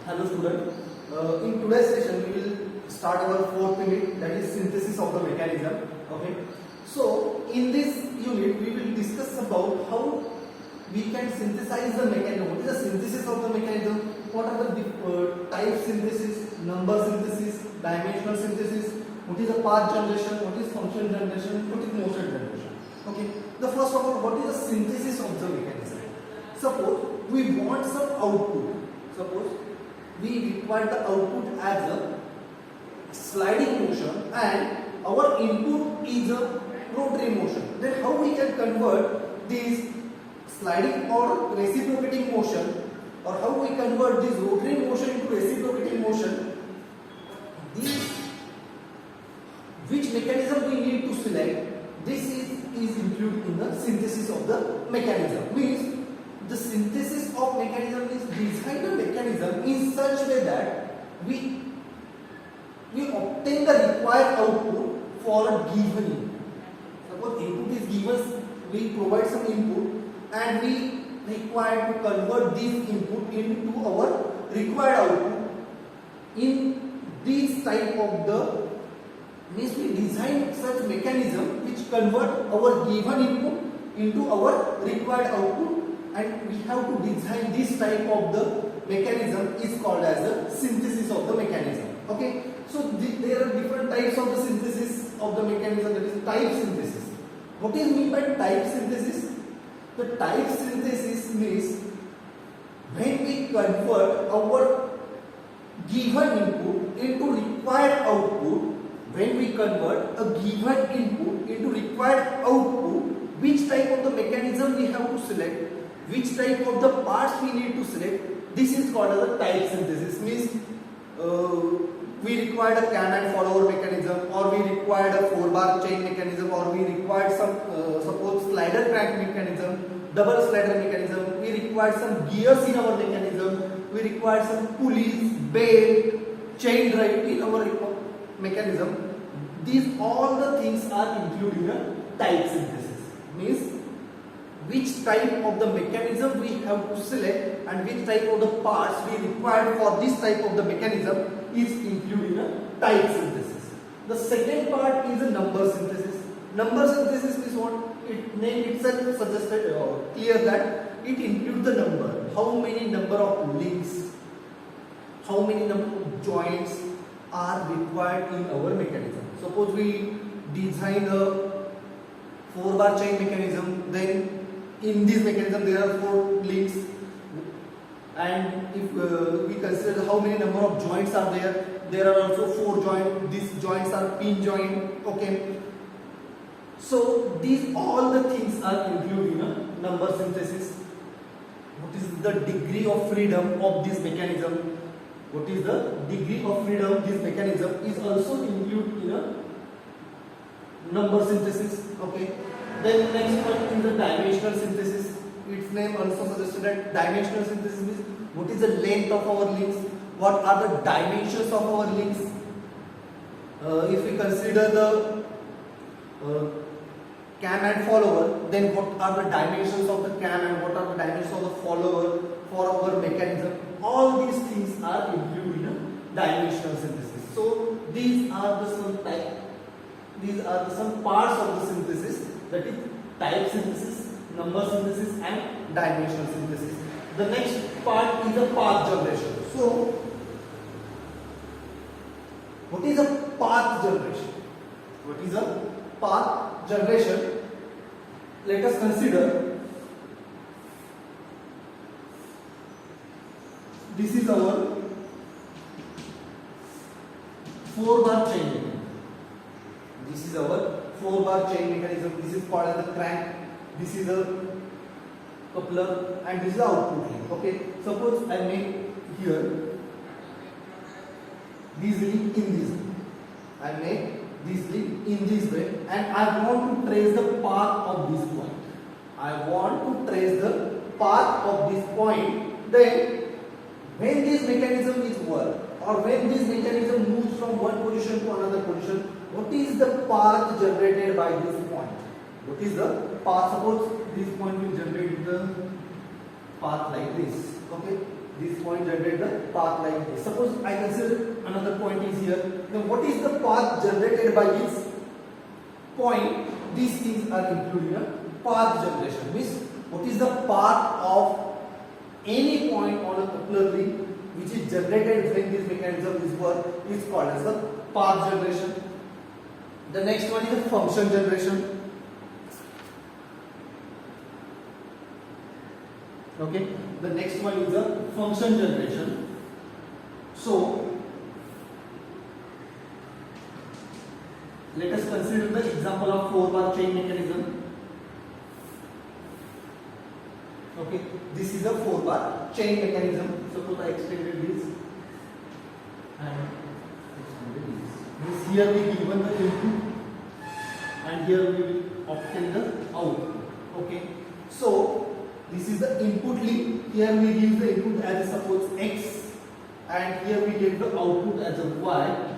Hello student. In today's session we will start our fourth unit, that is synthesis of the mechanism. Okay. So in this unit we will discuss about how we can synthesize the mechanism. What is the synthesis of the mechanism? What are the type synthesis, number synthesis, dimensional synthesis? What is the path generation? What is function generation? What is motion generation? Okay. The first of all, what is the synthesis of the mechanism? Suppose we want some output. Suppose we require the output as a sliding motion and our input is a rotary motion. Then how we can convert this sliding or reciprocating motion, or how we convert this rotary motion into reciprocating motion? Which mechanism we need to select? This is included in the synthesis of the mechanism. Means the synthesis of mechanism is design the mechanism in such way that we obtain the required output for a given input. Suppose input is given, we provide some input and we require to convert this input into our required output. In this type of the means we design such mechanism which convert our given input into our required output, and we have to design this type of the mechanism is called as the synthesis of the mechanism. Okay, so there are different types of the synthesis of the mechanism, that is type synthesis. What is meant by type synthesis? The type synthesis means when we convert our given input into required output. When we convert a given input into required output, which type of the mechanism we have to select, which type of the parts we need to select, this is called as a type synthesis. Means we required a can and follower mechanism, or we required a 4-bar chain mechanism, or we required some suppose slider crank mechanism, double slider mechanism, we required some gears in our mechanism, we required some pulleys, belt, chain drive in our mechanism. These all the things are included in a type synthesis. Means which type of the mechanism we have to select and which type of the parts we require for this type of the mechanism is included in a type synthesis. The second part is a number synthesis. Number synthesis is what it name itself suggested clear that it includes the number. How many number of links, how many number of joints are required in our mechanism. Suppose we design a 4-bar chain mechanism, then in this mechanism there are 4 links, and if we consider how many number of joints are there are also 4 joints. These joints are pin joint. Okay, so these all the things are included in a number synthesis. What is the degree of freedom of this mechanism? What is the degree of freedom of this mechanism is also included in a number synthesis. Okay. Then next one is the dimensional synthesis. Its name also suggested that dimensional synthesis means what is the length of our links, what are the dimensions of our links. If we consider the cam and follower, then what are the dimensions of the cam and what are the dimensions of the follower for our mechanism. All these things are included in a dimensional synthesis. So these are the some parts of the synthesis, that is type synthesis, number synthesis and dimensional synthesis. The next part is the path generation. So what is a path generation? What is a path generation? Let us consider this is our 4-bar chain mechanism. This is our 4-bar chain mechanism. This is called as the crank. This is a coupler and this is the output link. Okay. Suppose I make here this link in this way. I make this link in this way and I want to trace the path of this point. I want to trace the path of this point. Then when this mechanism is work, or when this mechanism moves from one position to another position, what is the path generated by this point? What is the path? Suppose this point will generate the path like this. Okay, This point generate the path like this. Suppose I consider another point is here. Now what is the path generated by this point? These things are included in path generation. Means what is the path of any point on a coupler link which is generated when this mechanism is work is called as the path generation. The next one is the function generation. Okay, the next one is the function generation. So let us consider the example of 4-bar chain mechanism. Okay, this is a 4-bar chain mechanism. Suppose I extended this and extended this. Here we given the input and here we will obtain the output. Okay, so this is the input link. Here we give the input as suppose x and here we give the output as a y.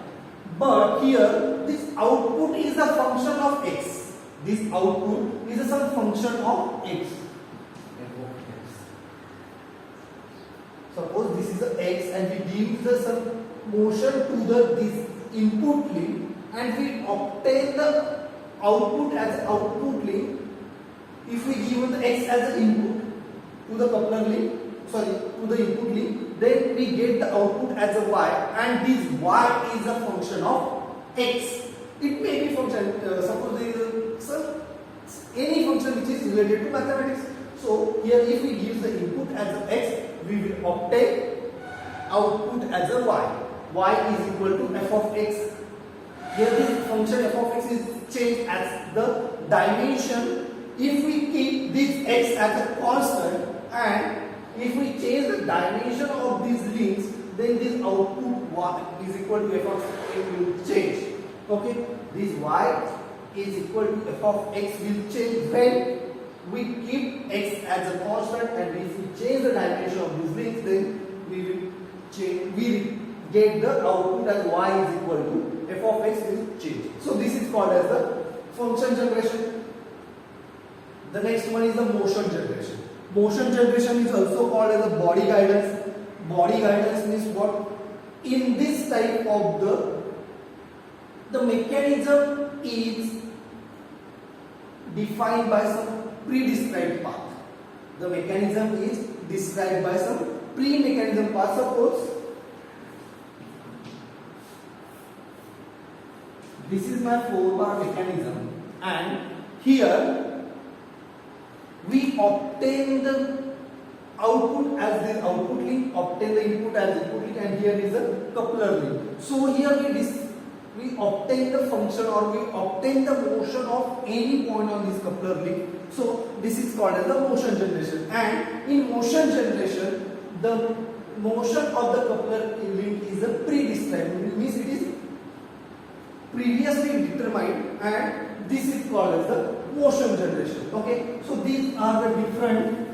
But here this output is a function of x. This output is some function of x. Suppose this is the x and we give the some motion to the this input link and we obtain the output as output link. If we give the x as an input to the coupler link, to the input link, then we get the output as a y, and this y is a function of x. It may be function, suppose there is any function which is related to mathematics. So here if we give the input as a x, we will obtain output as a y. Y is equal to f of x. Here this function f of x is changed as the dimension. If we keep this x as a constant and if we change the dimension of these links, then this output y is equal to f of x will change. Okay, this y is equal to f of x will change when we keep x as a constant, and if we change the dimension of these links, then we will change. We will get the output as y is equal to f of x will change. So this is called as the function generation. The next one is the motion generation. Motion generation is also called as a body guidance. Body guidance means what? In this type of the mechanism is defined by some pre-described path. The mechanism is described by some pre-mechanism path. Suppose this is my 4-bar mechanism and here we obtain the output as the output link, obtain the input as input link, and here is a coupler link. So here we obtain the function or we obtain the motion of any point on this coupler link. So this is called as the motion generation. And in motion generation, the motion of the coupler link is a pre-described. It means it is previously determined, and this is called as the motion generation. Okay, so these are the different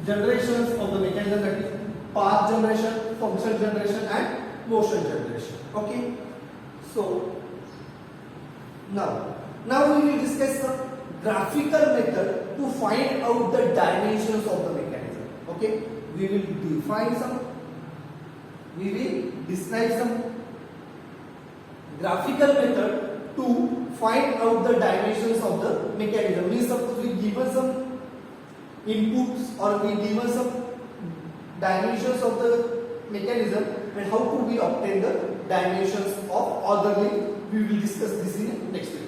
generations of the mechanism, that is path generation, function generation and motion generation. Okay, so now we will discuss the graphical method to find out the dimensions of the mechanism. Okay, we will describe some graphical method to find out the dimensions of the mechanism. Means suppose we given some inputs or we given some dimensions of the mechanism, and how could we obtain the dimensions of other link? We will discuss this in next video.